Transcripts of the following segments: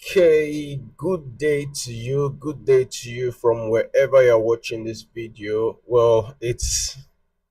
Okay, good day to you. Good day to you from wherever you're watching this video. Well, it's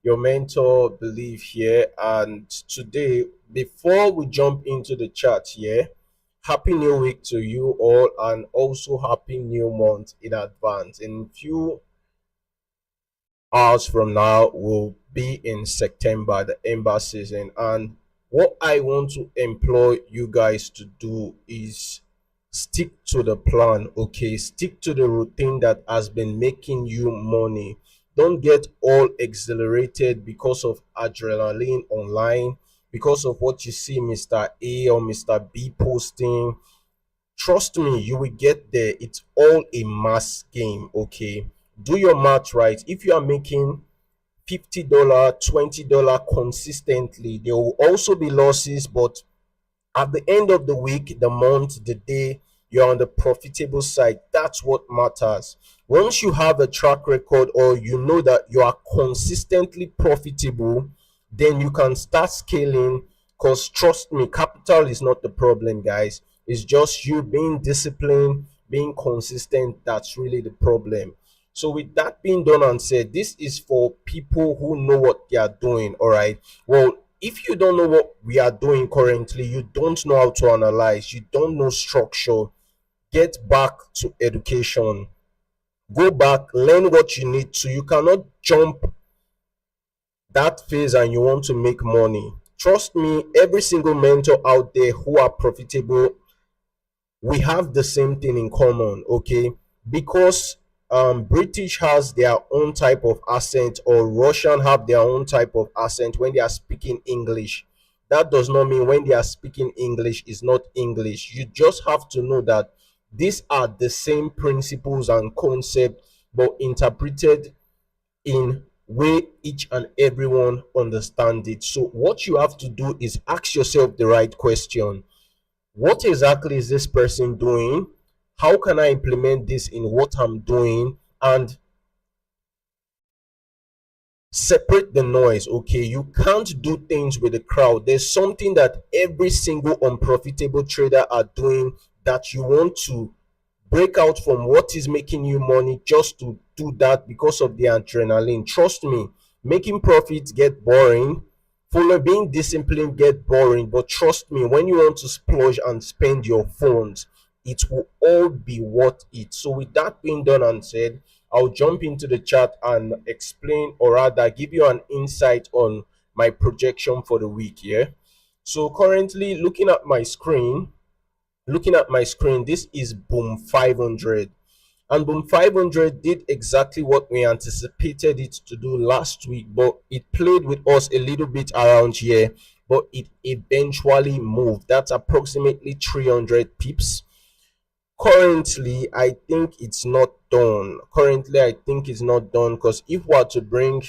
your mentor Believe here, and today, before we jump into the chat here, happy new week to you all, and also happy new month in advance. In few hours from now, we'll be in September, the ember season, and what I want to employ you guys to do is stick to the plan. Okay, stick to the routine that has been making you money. Don't get all exhilarated because of adrenaline online, because of what you see Mr. A or Mr. B posting. Trust me, you will get there. It's all a mass game. Okay, do your math right. If you are making $50, $20 consistently, there will also be losses, but at the end of the week, the month, the day, you're on the profitable side. That's what matters. Once you have a track record or you know that you are consistently profitable, then you can start scaling. Because trust me, capital is not the problem, guys. It's just you being disciplined, being consistent. That's really the problem. So, with that being done and said, this is for people who know what they are doing. All right. Well, if you don't know what we are doing currently, you don't know how to analyze, you don't know structure, get back to education. Go back, learn what you need to. You cannot jump that phase and you want to make money. Trust me, every single mentor out there who are profitable, we have the same thing in common. Okay, because British has their own type of accent or Russian have their own type of accent when they are speaking English. That does not mean when they are speaking English is not English. You just have to know that these are the same principles and concept, but interpreted in way each and everyone understand it. So what you have to do is ask yourself the right question. What exactly is this person doing? How can I implement this in what I'm doing? And separate the noise. Okay, you can't do things with the crowd. There's something that every single unprofitable trader are doing that you want to break out from what is making you money just to do that because of the adrenaline. Trust me, making profits get boring. Follow being disciplined get boring, but trust me, when you want to splurge and spend your funds, it will all be worth it. So, with that being done and said, I'll jump into the chat and explain, or rather, give you an insight on my projection for the week. Yeah. So, currently, looking at my screen, this is Boom 500. And Boom 500 did exactly what we anticipated it to do last week, but it played with us a little bit around here, but it eventually moved. That's approximately 300 pips. Currently, I think it's not done. Because if we are to bring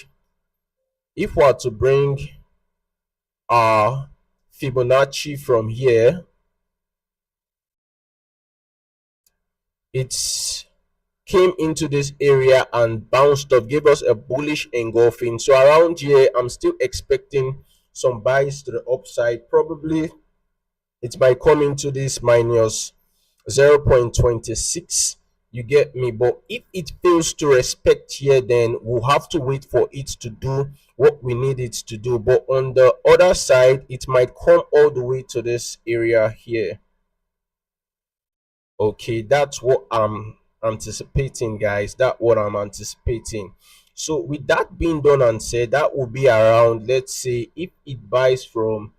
our Fibonacci from here, it's came into this area and bounced up, gave us a bullish engulfing. So around here, I'm still expecting some buys to the upside. Probably it might come into this minus 0.26. You get me? But if it fails to respect here, then we'll have to wait for it to do what we need it to do. But on the other side, it might come all the way to this area here. Okay, that's what I'm anticipating, guys. That's what I'm anticipating. So, with that being done and said, that will be around, let's say, if it buys from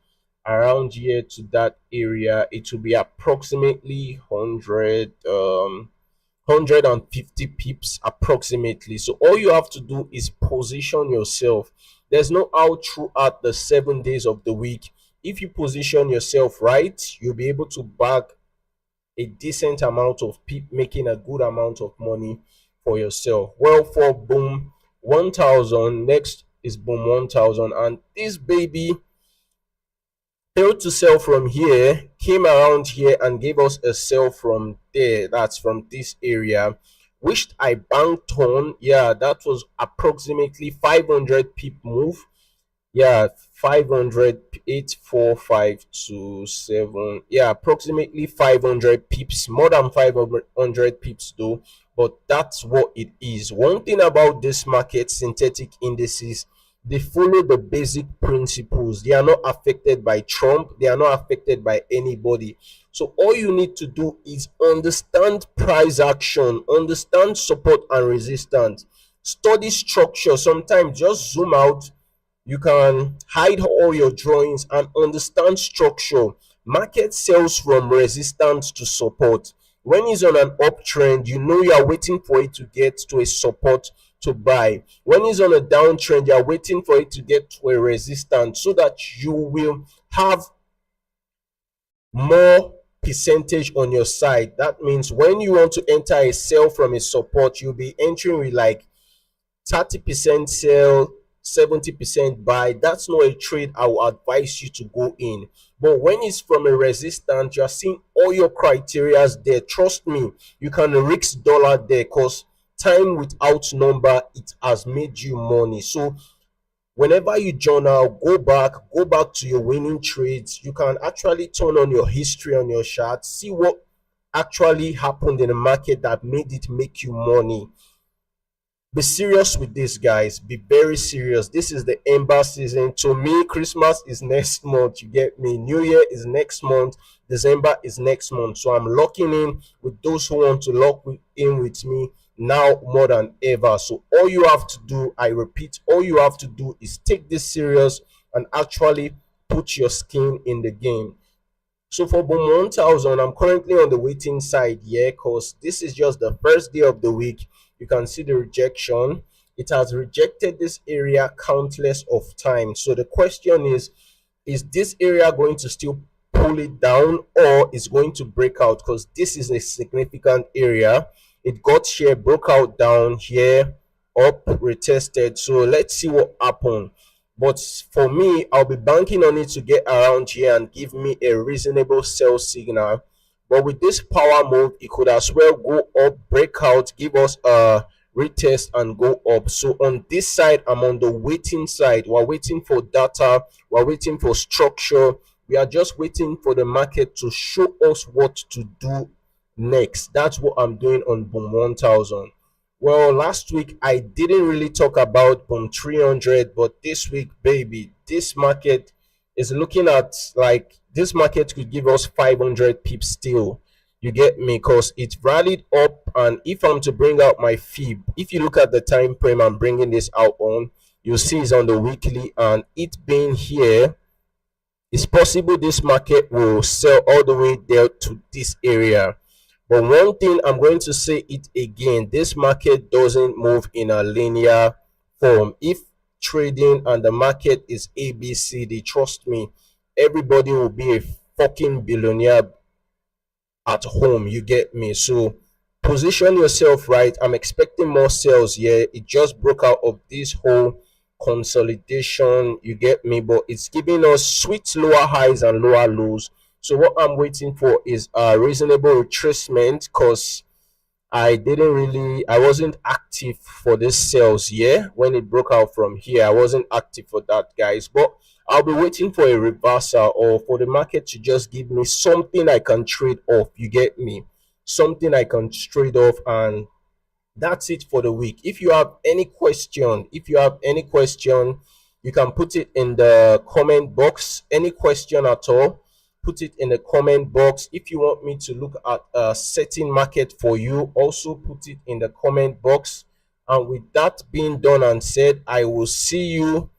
around here to that area, it will be approximately 150 pips approximately. So, all you have to do is position yourself. There's no out throughout the 7 days of the week. If you position yourself right, you'll be able to bag a decent amount of people, making a good amount of money for yourself. Well, for Boom 1000, next is Boom 1000, and this baby failed to sell from here, came around here and gave us a sell from there. That's from this area. Wished I banked on. Yeah, that was approximately 500 pip move. Yeah, 500, 84527. Yeah, approximately 500 pips, more than 500 pips though, but that's what it is. One thing about this market, synthetic indices, they follow the basic principles. They are not affected by Trump, they are not affected by anybody. So all you need to do is understand price action, understand support and resistance, study structure. Sometimes just zoom out, you can hide all your drawings and understand structure. Market sells from resistance to support. When it's on an uptrend, you know you are waiting for it to get to a support to buy. When it's on a downtrend, you are waiting for it to get to a resistance so that you will have more percentage on your side. That means when you want to enter a sell from a support, you'll be entering with like 30% sell, 70% buy. That's not a trade I will advise you to go in. But when it's from a resistance, you're seeing all your criterias there. Trust me, you can risk dollar there because time without number, it has made you money. So whenever you journal, go back to your winning trades. You can actually turn on your history on your chart, see what actually happened in the market that made it make you money. Be serious with this, guys. Be very serious. This is the ember season. To me, Christmas is next month. You get me? New Year is next month. December is next month. So I'm locking in with those who want to in with me now more than ever. So all you have to do, I repeat, all you have to do is take this serious and actually put your skin in the game. So for Boom 1000, I'm currently on the waiting side, yeah, because this is just the first day of the week. You can see the rejection. It has rejected this area countless of times. So the question is this area going to still pull it down or is going to break out? Because this is a significant area. It got here, broke out down here, up, retested. So let's see what happened. But for me, I'll be banking on it to get around here and give me a reasonable sell signal. But with this power move, it could as well go up, break out, give us a retest and go up. So on this side, I'm on the waiting side. We're waiting for data, we're waiting for structure. We are just waiting for the market to show us what to do next. That's what I'm doing on Boom 1000. Well, last week I didn't really talk about Boom 300, but this week, baby, this market is looking at like this market could give us 500 pips still. You get me? Because it rallied up, and if I'm to bring out my fib, if you look at the time frame I'm bringing this out on, you'll see it's on the weekly, and it being here, it's possible this market will sell all the way there to this area. But one thing I'm going to say it again, this market doesn't move in a linear form. If trading and the market is ABCD, trust me, everybody will be a fucking billionaire at home. You get me? So position yourself right. I'm expecting more sales here. It just broke out of this whole consolidation. You get me? But it's giving us sweet lower highs and lower lows. So what I'm waiting for is a reasonable retracement because I wasn't active for this sales, yeah, when it broke out from here. I wasn't active for that, guys. But I'll be waiting for a reversal or for the market to just give me something I can trade off. You get me? Something I can trade off, and that's it for the week. If you have any question, you can put it in the comment box. Any question at all, put it in the comment box. If you want me to look at a setting market for you, also put it in the comment box. And with that being done and said, I will see you